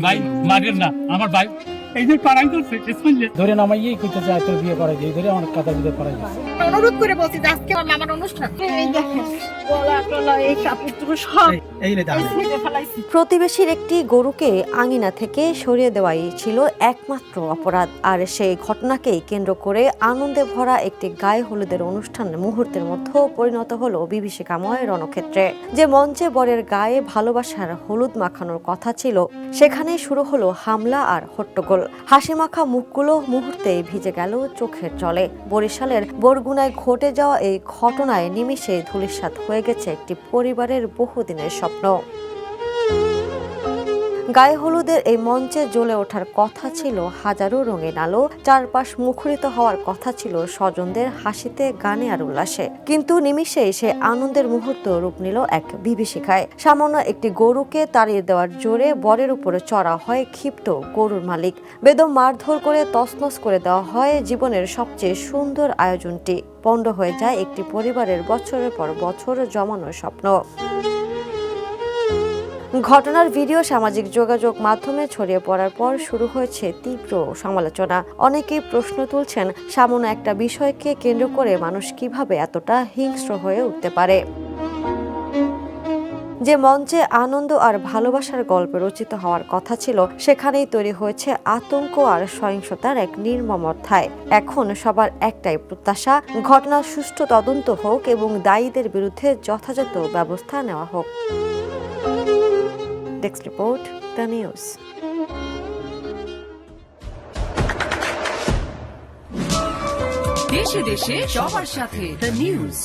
ভাই মারেন না আমার ভাই এই যে পাড়াই করছে ইসমাইল ধরে নামাইয়েই কইতে চায় তোর বিয়ে করাই দিই ধরে আমার কাতার ভিতরে করাই দিই অনুরোধ করে বলছি যে আজকে আমার মামার অনুষ্ঠান এই দেখেন গলা টলা এই কাপড় সব এই রে দাঁড়া ছিঁড়ে ফেলাইছি। প্রতিবেশীর একটি গরুকে আঙিনা থেকে সরিয়ে দেওয়াই ছিল একমাত্র অপরাধ, আর সেই ঘটনাকেই কেন্দ্র করে আনন্দে ভরা একটি গায়ে হলুদের অনুষ্ঠান মুহূর্তের মধ্যে পরিণত হলো বিভীষিকাময় রণক্ষেত্রে। যে মঞ্চে বরের গায়ে ভালোবাসার হলুদ মাখানোর কথা ছিল, সেখানে শুরু হলো হামলা আর হট্টগোল। হাসিমাখা মুখগুলো মুহূর্তেই ভিজে গেল চোখের জলে। বরিশালের বরগুনায় ঘটে যাওয়া এই ঘটনায় নিমিষে ধূলিসাৎ হয়ে গেছে একটি পরিবারের বহুদিনের স্বপ্ন। গায়ে হলুদের এই মঞ্চে জ্বলে ওঠার কথা ছিল হাজারো রঙিন আলো, চারপাশ মুখরিত হওয়ার কথা ছিল স্বজনদের হাসিতে, গানে আর উল্লাসে। কিন্তু নিমিষেই সে আনন্দের মুহূর্ত রূপ নিল এক বিভীষিকায়। সামান্য একটি গরুকে তাড়িয়ে দেওয়ার জোরে বরের উপরে চড়া হয় ক্ষিপ্ত গরুর মালিক। বেদম মারধর করে তছনছ করে দেওয়া হয় জীবনের সবচেয়ে সুন্দর আয়োজনটি। পণ্ড হয়ে যায় একটি পরিবারের বছরের পর বছর জমানো স্বপ্ন। ঘটনার ভিডিও সামাজিক যোগাযোগ মাধ্যমে ছড়িয়ে পড়ার পর শুরু হয়েছে তীব্র সমালোচনা। অনেকেই প্রশ্ন তুলছেন, সামান্য একটা বিষয়কে কেন্দ্র করে মানুষ কিভাবে এতটা হিংস্র হয়ে উঠতে পারে। যে মঞ্চে আনন্দ আর ভালোবাসার গল্প রচিত হওয়ার কথা ছিল, সেখানেই তৈরি হয়েছে আতঙ্ক আর সহিংসতার এক নির্মম অধ্যায়। এখন সবার একটাই প্রত্যাশা, ঘটনার সুষ্ঠু তদন্ত হোক এবং দায়ীদের বিরুদ্ধে যথাযথ ব্যবস্থা নেওয়া হোক। Next report, The News. দেশে দেশে সবার সাথে The News.